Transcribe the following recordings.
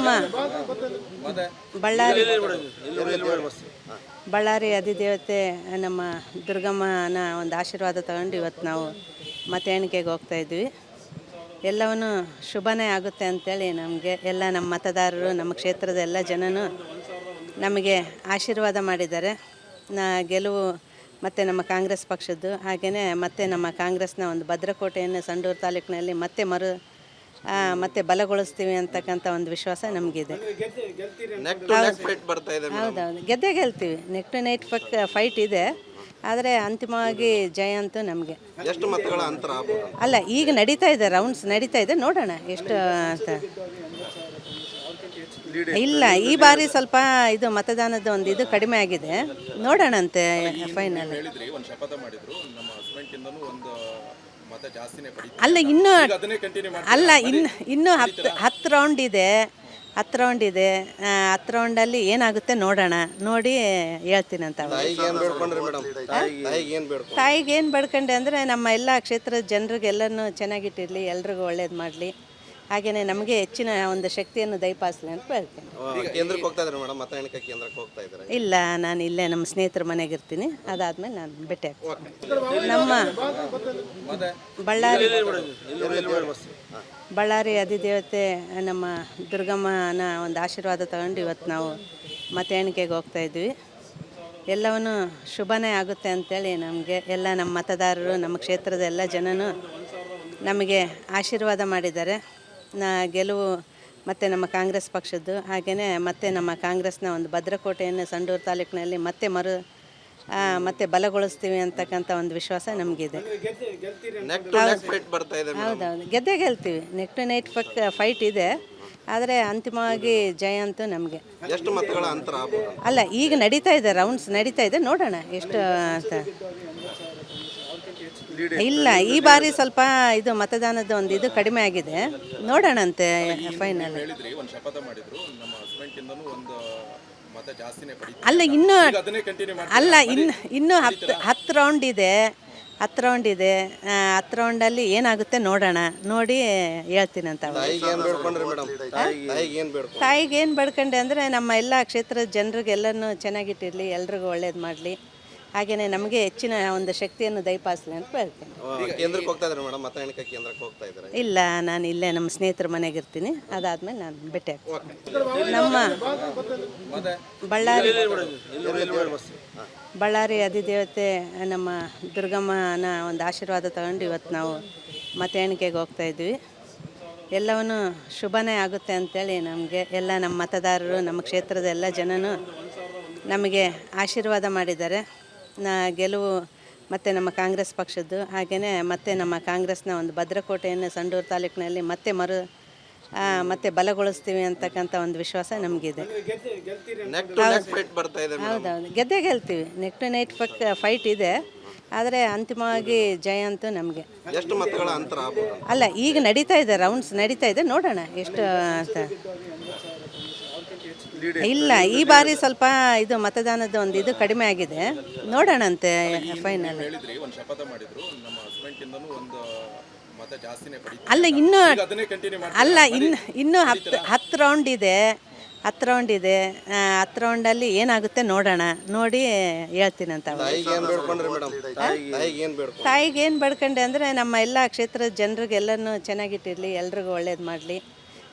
ನಮ್ಮ ಬಳ್ಳಾರಿ ಬಳ್ಳಾರಿ ಅಧಿದೇವತೆ ನಮ್ಮ ದುರ್ಗಮ್ಮನ ಒಂದು ಆಶೀರ್ವಾದ ತಗೊಂಡು ಇವತ್ತು ನಾವು ಮತ ಎಣಿಕೆಗೆ ಹೋಗ್ತಾಯಿದ್ವಿ. ಎಲ್ಲವೂ ಶುಭನೇ ಆಗುತ್ತೆ ಅಂಥೇಳಿ ನಮಗೆ ಎಲ್ಲ ನಮ್ಮ ಮತದಾರರು, ನಮ್ಮ ಕ್ಷೇತ್ರದ ಎಲ್ಲ ಜನನೂ ನಮಗೆ ಆಶೀರ್ವಾದ ಮಾಡಿದ್ದಾರೆ. ಗೆಲುವು ಮತ್ತು ನಮ್ಮ ಕಾಂಗ್ರೆಸ್ ಪಕ್ಷದ್ದು, ಹಾಗೆಯೇ ಮತ್ತೆ ನಮ್ಮ ಕಾಂಗ್ರೆಸ್ನ ಒಂದು ಭದ್ರಕೋಟೆಯನ್ನು ಸಂಡೂರು ತಾಲೂಕಿನಲ್ಲಿ ಮತ್ತೆ ಬಲಗೊಳಿಸ್ತೀವಿ ಅಂತಕ್ಕಂಥ ಒಂದು ವಿಶ್ವಾಸ ನಮಗಿದೆ. ಹೌದೌದು, ಗೆಲ್ತೀವಿ. ನೆಕ್ ಟು ನೈಟ್ ಫೈಟ್ ಇದೆ, ಆದರೆ ಅಂತಿಮವಾಗಿ ಜಯ ಅಂತೂ ನಮಗೆ. ಎಷ್ಟು ಮತಗಳ ಅಂತರ ಅಲ್ಲ, ಈಗ ನಡೀತಾ ಇದೆ, ರೌಂಡ್ಸ್ ನಡೀತಾ ಇದೆ, ನೋಡೋಣ ಎಷ್ಟು ಅಂತ. ಇಲ್ಲ, ಈ ಬಾರಿ ಸ್ವಲ್ಪ ಇದು ಮತದಾನದ ಒಂದು ಇದು ಕಡಿಮೆ ಆಗಿದೆ, ನೋಡೋಣಂತೆ ಫೈನಲ್. ಅಲ್ಲ, ಇನ್ನೂ 10 ರೌಂಡ್ ಇದೆ. 10 ರೌಂಡಲ್ಲಿ ಏನಾಗುತ್ತೆ ನೋಡೋಣ, ನೋಡಿ ಹೇಳ್ತೀನಿ ಅಂತ. ತಾಯಿಗೆ ಏನು ಬೇಡ್ಕೊಂಡೆ ಅಂದರೆ ನಮ್ಮ ಎಲ್ಲ ಕ್ಷೇತ್ರದ ಜನರಿಗೆಲ್ಲನೂ ಚೆನ್ನಾಗಿಟ್ಟಿರಲಿ, ಎಲ್ರಿಗೂ ಒಳ್ಳೇದು ಮಾಡಲಿ, ಹಾಗೆಯೇ ನಮಗೆ ಹೆಚ್ಚಿನ ಒಂದು ಶಕ್ತಿಯನ್ನು ದಯಪಾಲಿಸಲಿ ಅಂತ ಹೇಳ್ತೀನಿ. ಕೇಂದ್ರಕ್ಕೆ ಹೋಗ್ತಾ ಇದ್ದಾರೆ ಮೇಡಮ್, ಮತ ಎಣಿಕೆ ಕೇಂದ್ರಕ್ಕೆ ಹೋಗ್ತಾ ಇದ್ದಾರೆ? ಇಲ್ಲ, ನಾನು ಇಲ್ಲೇ ನಮ್ಮ ಸ್ನೇಹಿತರ ಮನೆಗೆ ಇರ್ತೀನಿ, ಅದಾದಮೇಲೆ ನಾನು ಭೇಟಿ ಆಗ್ತೀನಿ. ನಮ್ಮ ಬಳ್ಳಾರಿ ಅಧಿದೇವತೆ ನಮ್ಮ ದುರ್ಗಮ್ಮನ ಒಂದು ಆಶೀರ್ವಾದ ತಗೊಂಡು ಇವತ್ತು ನಾವು ಮತ ಎಣಿಕೆಗೆ ಹೋಗ್ತಾಯಿದ್ವಿ. ಎಲ್ಲವೂ ಶುಭನೇ ಆಗುತ್ತೆ ಅಂಥೇಳಿ ನಮಗೆ ಎಲ್ಲ ನಮ್ಮ ಮತದಾರರು, ನಮ್ಮ ಕ್ಷೇತ್ರದ ಎಲ್ಲ ಜನನೂ ನಮಗೆ ಆಶೀರ್ವಾದ ಮಾಡಿದ್ದಾರೆ. ಗೆಲುವು ಮತ್ತು ನಮ್ಮ ಕಾಂಗ್ರೆಸ್ ಪಕ್ಷದ್ದು, ಹಾಗೆಯೇ ಮತ್ತೆ ನಮ್ಮ ಕಾಂಗ್ರೆಸ್ನ ಒಂದು ಭದ್ರಕೋಟೆಯನ್ನು ಸಂಡೂರು ತಾಲೂಕಿನಲ್ಲಿ ಮತ್ತೆ ಬಲಗೊಳಿಸ್ತೀವಿ ಅಂತಕ್ಕಂಥ ಒಂದು ವಿಶ್ವಾಸ ನಮಗಿದೆ. ಹೌದೌದು, ಗೆಲ್ತೀವಿ. ನೆಕ್ ಟು ನೈಟ್ ಫೈಟ್ ಇದೆ, ಆದರೆ ಅಂತಿಮವಾಗಿ ಜಯ ಅಂತೂ ನಮಗೆ. ಎಷ್ಟು ಮತಗಳ ಅಂತರ ಅಲ್ಲ, ಈಗ ನಡೀತಾ ಇದೆ, ರೌಂಡ್ಸ್ ನಡೀತಾ ಇದೆ, ನೋಡೋಣ ಎಷ್ಟು ಅಂತ. ಇಲ್ಲ, ಈ ಬಾರಿ ಸ್ವಲ್ಪ ಇದು ಮತದಾನದ ಒಂದು ಇದು ಕಡಿಮೆ ಆಗಿದೆ, ನೋಡೋಣಂತೆ ಫೈನಲ್. ಅಲ್ಲ, ಇನ್ನೂ 10 ರೌಂಡ್ ಇದೆ. 10 ರೌಂಡಲ್ಲಿ ಏನಾಗುತ್ತೆ ನೋಡೋಣ, ನೋಡಿ ಹೇಳ್ತೀನಿ ಅಂತ. ತಾಯಿಗೆ ಏನು ಬೇಡ್ಕೊಂಡೆ ಅಂದರೆ ನಮ್ಮ ಎಲ್ಲ ಕ್ಷೇತ್ರದ ಜನರಿಗೆಲ್ಲನೂ ಚೆನ್ನಾಗಿಟ್ಟಿರಲಿ, ಎಲ್ರಿಗೂ ಒಳ್ಳೇದು ಮಾಡಲಿ, ಹಾಗೆಯೇ ನಮಗೆ ಹೆಚ್ಚಿನ ಒಂದು ಶಕ್ತಿಯನ್ನು ದಯಪಾಲಿಸಲಿ ಅಂತ ಹೇಳ್ತೀನಿ. ಕೇಂದ್ರಕ್ಕೆ ಹೋಗ್ತಾ ಇದ್ದಾರೆ ಮೇಡಮ್, ಮತ ಎಣಿಕೆ ಕೇಂದ್ರಕ್ಕೆ ಹೋಗ್ತಾ ಇದ್ದಾರೆ? ಇಲ್ಲ, ನಾನು ಇಲ್ಲೇ ನಮ್ಮ ಸ್ನೇಹಿತರ ಮನೆಗೆ ಇರ್ತೀನಿ, ಅದಾದಮೇಲೆ ನಾನು ಭೇಟಿ ಆಗ್ತೀನಿ. ನಮ್ಮ ಬಳ್ಳಾರಿ ಅಧಿದೇವತೆ ನಮ್ಮ ದುರ್ಗಮ್ಮನ ಒಂದು ಆಶೀರ್ವಾದ ತಗೊಂಡು ಇವತ್ತು ನಾವು ಮತ ಎಣಿಕೆಗೆ ಹೋಗ್ತಾಯಿದ್ವಿ. ಎಲ್ಲವೂ ಶುಭನೇ ಆಗುತ್ತೆ ಅಂಥೇಳಿ ನಮಗೆ ಎಲ್ಲ ನಮ್ಮ ಮತದಾರರು, ನಮ್ಮ ಕ್ಷೇತ್ರದ ಎಲ್ಲ ಜನನೂ ನಮಗೆ ಆಶೀರ್ವಾದ ಮಾಡಿದ್ದಾರೆ. ಗೆಲುವು ಮತ್ತು ನಮ್ಮ ಕಾಂಗ್ರೆಸ್ ಪಕ್ಷದ್ದು, ಹಾಗೆಯೇ ಮತ್ತೆ ನಮ್ಮ ಕಾಂಗ್ರೆಸ್ನ ಒಂದು ಭದ್ರಕೋಟೆಯನ್ನು ಸಂಡೂರು ತಾಲೂಕಿನಲ್ಲಿ ಮತ್ತೆ ಬಲಗೊಳಿಸ್ತೀವಿ ಅಂತಕ್ಕಂಥ ಒಂದು ವಿಶ್ವಾಸ ನಮಗಿದೆ. ಹೌದೌದು, ಗೆಲ್ತೀವಿ. ನೆಕ್ ಟು ನೈಟ್ ಫೈಟ್ ಇದೆ, ಆದರೆ ಅಂತಿಮವಾಗಿ ಜಯ ಅಂತೂ ನಮಗೆ. ಎಷ್ಟು ಮತಗಳ ಅಂತರ ಅಲ್ಲ, ಈಗ ನಡೀತಾ ಇದೆ, ರೌಂಡ್ಸ್ ನಡೀತಾ ಇದೆ, ನೋಡೋಣ ಎಷ್ಟು ಅಂತ. ಇಲ್ಲ, ಈ ಬಾರಿ ಸ್ವಲ್ಪ ಇದು ಮತದಾನದ ಒಂದು ಇದು ಕಡಿಮೆ ಆಗಿದೆ, ನೋಡೋಣಂತೆ ಫೈನಲ್. ಅಲ್ಲ, ಇನ್ನೂ 10 ರೌಂಡ್ ಇದೆ. 10 ರೌಂಡಲ್ಲಿ ಏನಾಗುತ್ತೆ ನೋಡೋಣ, ನೋಡಿ ಹೇಳ್ತೀನಿ ಅಂತ. ತಾಯಿಗೆ ಏನು ಬೇಡ್ಕೊಂಡೆ ಅಂದರೆ ನಮ್ಮ ಎಲ್ಲ ಕ್ಷೇತ್ರದ ಜನರಿಗೆಲ್ಲನೂ ಚೆನ್ನಾಗಿಟ್ಟಿರಲಿ, ಎಲ್ರಿಗೂ ಒಳ್ಳೇದು ಮಾಡಲಿ,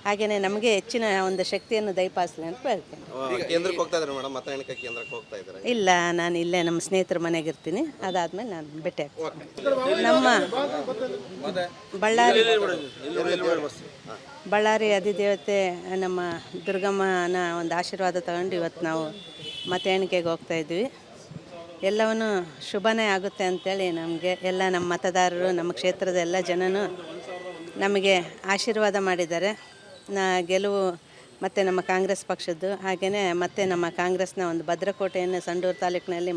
ಹಾಗೆಯೇ ನಮಗೆ ಹೆಚ್ಚಿನ ಒಂದು ಶಕ್ತಿಯನ್ನು ದಯಪಾಲಿಸಲಿ ಅಂತ ಹೇಳ್ತೀನಿ. ಕೇಂದ್ರಕ್ಕೆ ಹೋಗ್ತಾ ಇದ್ದಾರೆ ಮೇಡಮ್, ಮತ ಎಣಿಕೆ ಕೇಂದ್ರಕ್ಕೆ ಹೋಗ್ತಾ ಇದ್ದಾರೆ? ಇಲ್ಲ, ನಾನು ಇಲ್ಲೇ ನಮ್ಮ ಸ್ನೇಹಿತರ ಮನೆಗೆ ಇರ್ತೀನಿ, ಅದಾದಮೇಲೆ ನಾನು ಭೇಟಿ ಆಗ್ತೀನಿ. ನಮ್ಮ ಬಳ್ಳಾರಿ ಅಧಿದೇವತೆ ನಮ್ಮ ದುರ್ಗಮ್ಮನ ಒಂದು ಆಶೀರ್ವಾದ ತಗೊಂಡು ಇವತ್ತು ನಾವು ಮತ ಎಣಿಕೆಗೆ ಹೋಗ್ತಾಯಿದ್ವಿ. ಎಲ್ಲವೂ ಶುಭನೇ ಆಗುತ್ತೆ ಅಂಥೇಳಿ ನಮಗೆ ಎಲ್ಲ ನಮ್ಮ ಮತದಾರರು, ನಮ್ಮ ಕ್ಷೇತ್ರದ ಎಲ್ಲ ಜನನೂ ನಮಗೆ ಆಶೀರ್ವಾದ ಮಾಡಿದ್ದಾರೆ. ಗೆಲುವು ಮತ್ತು ನಮ್ಮ ಕಾಂಗ್ರೆಸ್ ಪಕ್ಷದ್ದು, ಹಾಗೆಯೇ ಮತ್ತೆ ನಮ್ಮ ಕಾಂಗ್ರೆಸ್ನ ಒಂದು ಭದ್ರಕೋಟೆಯನ್ನು ಸಂಡೂರು ತಾಲೂಕಿನಲ್ಲಿ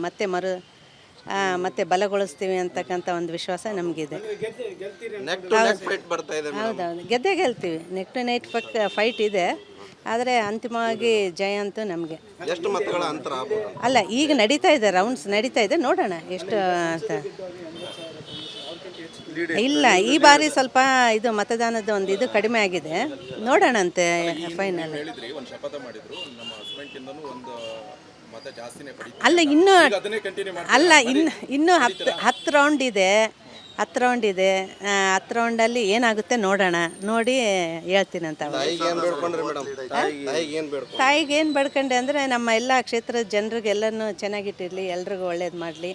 ಮತ್ತೆ ಬಲಗೊಳಿಸ್ತೀವಿ ಅಂತಕ್ಕಂಥ ಒಂದು ವಿಶ್ವಾಸ ನಮಗಿದೆ. ಹೌದೌದು, ಗೆಲ್ತೀವಿ. ನೆಕ್ ಟು ನೈಟ್ ಫೈಟ್ ಇದೆ, ಆದರೆ ಅಂತಿಮವಾಗಿ ಜಯ ಅಂತೂ ನಮಗೆ. ಎಷ್ಟು ಮತಗಳ ಅಂತರ ಅಲ್ಲ, ಈಗ ನಡೀತಾ ಇದೆ, ರೌಂಡ್ಸ್ ನಡೀತಾ ಇದೆ, ನೋಡೋಣ ಎಷ್ಟು ಅಂತ. ಇಲ್ಲ ಈ ಬಾರಿ ಸ್ವಲ್ಪ ಇದು ಮತದಾನದ ಒಂದು ಇದು ಕಡಿಮೆ ಆಗಿದೆ, ನೋಡೋಣಂತೆ ಫೈನಲ್. ಹೇಳಿದ್ರಿ ಒಂದು ಶಪಥ ಮಾಡಿದ್ರು ನಮ್ಮ ಹಸ್ಬೆಂಡ್ಕಿಂತನೂ ಒಂದು ಮತ ಜಾಸ್ತಿನೇ ಪಡೀತಾರೆ. ಅಲ್ಲ ಇನ್ನೂ ಅದನ್ನೇ ಕಂಟಿನ್ಯೂ ಮಾಡಿ ಅಲ್ಲ ಇನ್ನೂ ಹತ್ತು ರೌಂಡ್ ಇದೆ, 10 ರೌಂಡ್ ಇದೆ. 10 ರೌಂಡಲ್ಲಿ ಏನಾಗುತ್ತೆ ನೋಡೋಣ, ನೋಡಿ ಹೇಳ್ತೀನಂತ. ತಾಯಿಗೆ ಏನು ಬೇಡ್ಕೊಂಡ್ರಿ ಮೇಡಮ್? ತಾಯಿಗೆ ಏನು ಬೇಡ್ಕೊಂಡ್ರಿ? ತಾಯಿಗೆ ಏನು ಬಡ್ಕೊಂಡೆ ಅಂದರೆ ನಮ್ಮ ಎಲ್ಲ ಕ್ಷೇತ್ರದ ಜನರಿಗೆಲ್ಲನೂ ಚೆನ್ನಾಗಿಟ್ಟಿರಲಿ, ಎಲ್ರಿಗೂ ಒಳ್ಳೇದು ಮಾಡಲಿ,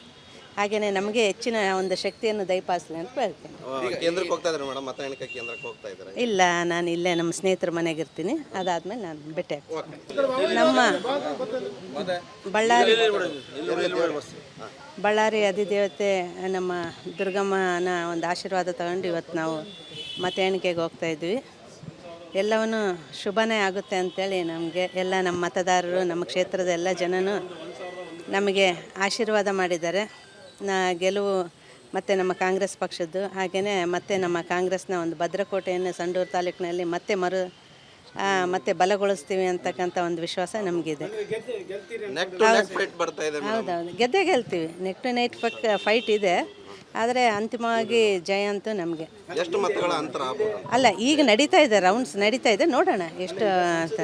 ಹಾಗೆಯೇ ನಮಗೆ ಹೆಚ್ಚಿನ ಒಂದು ಶಕ್ತಿಯನ್ನು ದಯಪಾಲಿಸಲಿ ಅಂತ ಹೇಳ್ತೀನಿ. ಕೇಂದ್ರಕ್ಕೆ ಹೋಗ್ತಾ ಇದ್ದಾರೆ ಮೇಡಮ್, ಮತ ಎಣಿಕೆ ಕೇಂದ್ರಕ್ಕೆ ಹೋಗ್ತಾ ಇದ್ದಾರೆ? ಇಲ್ಲ, ನಾನು ಇಲ್ಲೇ ನಮ್ಮ ಸ್ನೇಹಿತರ ಮನೆಗೆ ಇರ್ತೀನಿ, ಅದಾದಮೇಲೆ ನಾನು ಭೇಟಿ ಆಗ್ತೀನಿ. ನಮ್ಮ ಬಳ್ಳಾರಿ ಅಧಿದೇವತೆ ನಮ್ಮ ದುರ್ಗಮ್ಮನ ಒಂದು ಆಶೀರ್ವಾದ ತಗೊಂಡು ಇವತ್ತು ನಾವು ಮತ ಎಣಿಕೆಗೆ ಹೋಗ್ತಾ ಇದ್ವಿ. ಎಲ್ಲವೂ ಶುಭನೇ ಆಗುತ್ತೆ ಅಂಥೇಳಿ ನಮಗೆ ಎಲ್ಲ ನಮ್ಮ ಮತದಾರರು, ನಮ್ಮ ಕ್ಷೇತ್ರದ ಎಲ್ಲ ಜನನೂ ನಮಗೆ ಆಶೀರ್ವಾದ ಮಾಡಿದ್ದಾರೆ. ಗೆಲುವು ಮತ್ತು ನಮ್ಮ ಕಾಂಗ್ರೆಸ್ ಪಕ್ಷದ್ದು, ಹಾಗೆಯೇ ಮತ್ತೆ ನಮ್ಮ ಕಾಂಗ್ರೆಸ್ನ ಒಂದು ಭದ್ರಕೋಟೆಯನ್ನು ಸಂಡೂರು ತಾಲೂಕಿನಲ್ಲಿ ಮತ್ತೆ ಬಲಗೊಳಿಸ್ತೀವಿ ಅಂತಕ್ಕಂಥ ಒಂದು ವಿಶ್ವಾಸ ನಮಗಿದೆ. ನೆಕ್ ಟು ನೆಕ್ ಫೈಟ್ ಬರ್ತಾ ಇದೆ ಮೇಡಮ್. ಹೌದೌದು, ಗೆಲ್ತೀವಿ. ನೆಕ್ ಟು ನೈಟ್ ಫೈಟ್ ಇದೆ, ಆದರೆ ಅಂತಿಮವಾಗಿ ಜಯ ಅಂತೂ ನಮಗೆ. ಎಷ್ಟು ಮತಗಳ ಅಂತರ ಆಗ್ಬೋದು? ಅಲ್ಲ, ಈಗ ನಡೀತಾ ಇದೆ, ರೌಂಡ್ಸ್ ನಡೀತಾ ಇದೆ, ನೋಡೋಣ ಎಷ್ಟು ಅಂತ.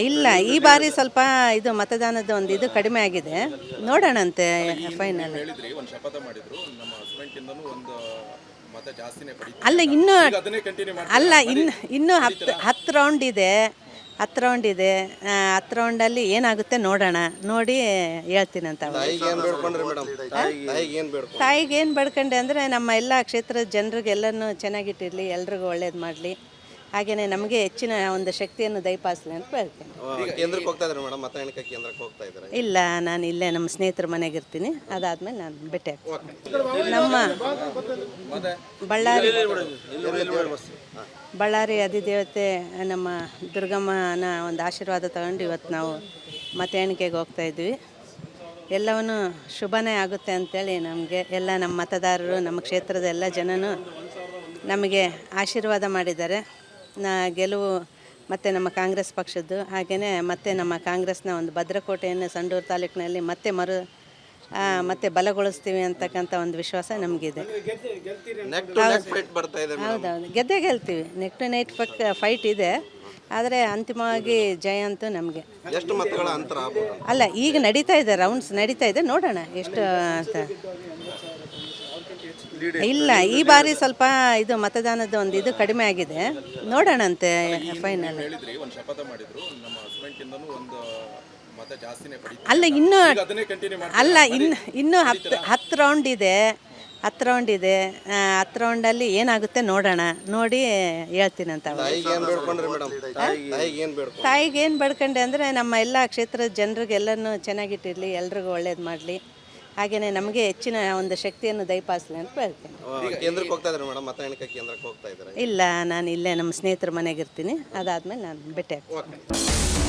ಇಲ್ಲ ಈ ಬಾರಿ ಸ್ವಲ್ಪ ಇದು ಮತದಾನದ ಒಂದು ಇದು ಕಡಿಮೆ ಆಗಿದೆ, ನೋಡೋಣಂತೆ ಫೈನಲ್. ಹೇಳಿದ್ರಿ ಒಂದು ಶಪಥ ಮಾಡಿದ್ರು ನಮ್ಮ ಹಸ್ಬೆಂಡ್ಕಿಂತನೂ ಒಂದು ಮತ ಜಾಸ್ತಿನೇ ಪಡೀತಾರೆ. ಅಲ್ಲ ಅದನ್ನೇ ಕಂಟಿನ್ಯೂ ಮಾಡಿ ಅಲ್ಲ ಇನ್ನೂ 10 ರೌಂಡ್ ಇದೆ. 10 ರೌಂಡ್ ಇದೆ. 10 ರೌಂಡಲ್ಲಿ ಏನಾಗುತ್ತೆ ನೋಡೋಣ, ನೋಡಿ ಹೇಳ್ತೀನಂತ. ತಾಯಿಗೆ ಏನು ಬೇಡ್ಕೊಂಡ್ರಿ ಮೇಡಮ್? ತಾಯಿಗೆ ಏನು ಬೇಡ್ಕೊಂಡ್ರಿ? ತಾಯಿಗೆ ಏನು ಬಡ್ಕೊಂಡೆ ಅಂದರೆ ನಮ್ಮ ಎಲ್ಲ ಕ್ಷೇತ್ರದ ಜನರಿಗೆಲ್ಲನೂ ಚೆನ್ನಾಗಿಟ್ಟಿರಲಿ, ಎಲ್ರಿಗೂ ಒಳ್ಳೇದು ಮಾಡಲಿ, ಹಾಗೆಯೇ ನಮಗೆ ಹೆಚ್ಚಿನ ಒಂದು ಶಕ್ತಿಯನ್ನು ದಯಪಾಲಿಸಲಿ ಅಂತ ಹೇಳ್ತೀನಿ. ಕೇಂದ್ರಕ್ಕೆ ಹೋಗ್ತಾ ಇದ್ದಾರೆ ಮೇಡಮ್, ಮತ ಎಣಿಕೆ ಕೇಂದ್ರಕ್ಕೆ ಹೋಗ್ತಾ ಇದ್ದಾರೆ? ಇಲ್ಲ, ನಾನು ಇಲ್ಲೇ ನಮ್ಮ ಸ್ನೇಹಿತರ ಮನೆಗೆ ಇರ್ತೀನಿ, ಅದಾದಮೇಲೆ ನಾನು ಭೇಟಿ ಆಗ್ತೀನಿ. ನಮ್ಮ ಬಳ್ಳಾರಿ ಅಧಿದೇವತೆ ನಮ್ಮ ದುರ್ಗಮ್ಮನ ಒಂದು ಆಶೀರ್ವಾದ ತಗೊಂಡು ಇವತ್ತು ನಾವು ಮತ ಎಣಿಕೆಗೆ ಹೋಗ್ತಾ ಇದ್ವಿ. ಎಲ್ಲವೂ ಶುಭನೇ ಆಗುತ್ತೆ ಅಂಥೇಳಿ ನಮಗೆ ಎಲ್ಲ ನಮ್ಮ ಮತದಾರರು, ನಮ್ಮ ಕ್ಷೇತ್ರದ ಎಲ್ಲ ಜನನೂ ನಮಗೆ ಆಶೀರ್ವಾದ ಮಾಡಿದ್ದಾರೆ. ಗೆಲುವು ಮತ್ತು ನಮ್ಮ ಕಾಂಗ್ರೆಸ್ ಪಕ್ಷದ್ದು, ಹಾಗೆಯೇ ಮತ್ತೆ ನಮ್ಮ ಕಾಂಗ್ರೆಸ್ನ ಒಂದು ಭದ್ರಕೋಟೆಯನ್ನು ಸಂಡೂರು ತಾಲೂಕಿನಲ್ಲಿ ಮತ್ತೆ ಬಲಗೊಳಿಸ್ತೀವಿ ಅಂತಕ್ಕಂಥ ಒಂದು ವಿಶ್ವಾಸ ನಮಗಿದೆ. ನೆಕ್ ಟು ನೆಕ್ ಫೈಟ್ ಬರ್ತಾ ಇದೆ ಮೇಡಮ್. ಹೌದೌದು, ಗೆಲ್ತೀವಿ. ನೆಕ್ ಟು ನೈಟ್ ಫೈಟ್ ಇದೆ, ಆದರೆ ಅಂತಿಮವಾಗಿ ಜಯ ಅಂತೂ ನಮಗೆ. ಎಷ್ಟು ಮತಗಳ ಅಂತರ ಆಗ್ಬೋದು? ಅಲ್ಲ ಈಗ ನಡೀತಾ ಇದೆ, ರೌಂಡ್ಸ್ ನಡೀತಾ ಇದೆ, ನೋಡೋಣ ಎಷ್ಟು ಅಂತ. ಇಲ್ಲ ಈ ಬಾರಿ ಸ್ವಲ್ಪ ಇದು ಮತದಾನದ ಒಂದು ಇದು ಕಡಿಮೆ ಆಗಿದೆ, ನೋಡೋಣಂತೆ ಫೈನಲ್. ಹೇಳಿದ್ರಿ ಒಂದು ಶಪಥ ಮಾಡಿದ್ರು ನಮ್ಮ ಹಸ್ಬೆಂಡ್ಕಿಂತನೂ ಒಂದು ಮತ ಜಾಸ್ತಿನೇ ಪಡೀತಾರೆ. ಅಲ್ಲ ಅದನ್ನೇ ಕಂಟಿನ್ಯೂ ಮಾಡಿ ಅಲ್ಲ ಇನ್ನೂ 10 ರೌಂಡ್ ಇದೆ. 10 ರೌಂಡ್ ಇದೆ. 10 ರೌಂಡಲ್ಲಿ ಏನಾಗುತ್ತೆ ನೋಡೋಣ, ನೋಡಿ ಹೇಳ್ತೀನಂತ. ತಾಯಿಗೆ ಏನು ಬೇಡ್ಕೊಂಡ್ರಿ ಮೇಡಮ್? ತಾಯಿಗೆ ಏನು ಬೇಡ್ಕೊಂಡ್ರಿ? ತಾಯಿಗೆ ಏನು ಬಡ್ಕೊಂಡೆ ಅಂದರೆ ನಮ್ಮ ಎಲ್ಲ ಕ್ಷೇತ್ರದ ಜನರಿಗೆಲ್ಲನೂ ಚೆನ್ನಾಗಿಟ್ಟಿರಲಿ, ಎಲ್ರಿಗೂ ಒಳ್ಳೇದು ಮಾಡಲಿ, ಹಾಗೆಯೇ ನಮಗೆ ಹೆಚ್ಚಿನ ಒಂದು ಶಕ್ತಿಯನ್ನು ದಯಪಾಲಿಸಲಿ ಅಂತ ಹೇಳ್ತೀನಿ. ಕೇಂದ್ರಕ್ಕೆ ಹೋಗ್ತಾ ಇದ್ದಾರೆ ಮೇಡಮ್, ಮತ ಎಣಿಕೆ ಕೇಂದ್ರಕ್ಕೆ ಹೋಗ್ತಾ ಇದ್ದಾರೆ? ಇಲ್ಲ, ನಾನು ಇಲ್ಲೇ ನಮ್ಮ ಸ್ನೇಹಿತರ ಮನೆಗೆ ಇರ್ತೀನಿ, ಅದಾದಮೇಲೆ ನಾನು ಭೇಟಿ ಆಗ್ತೀನಿ.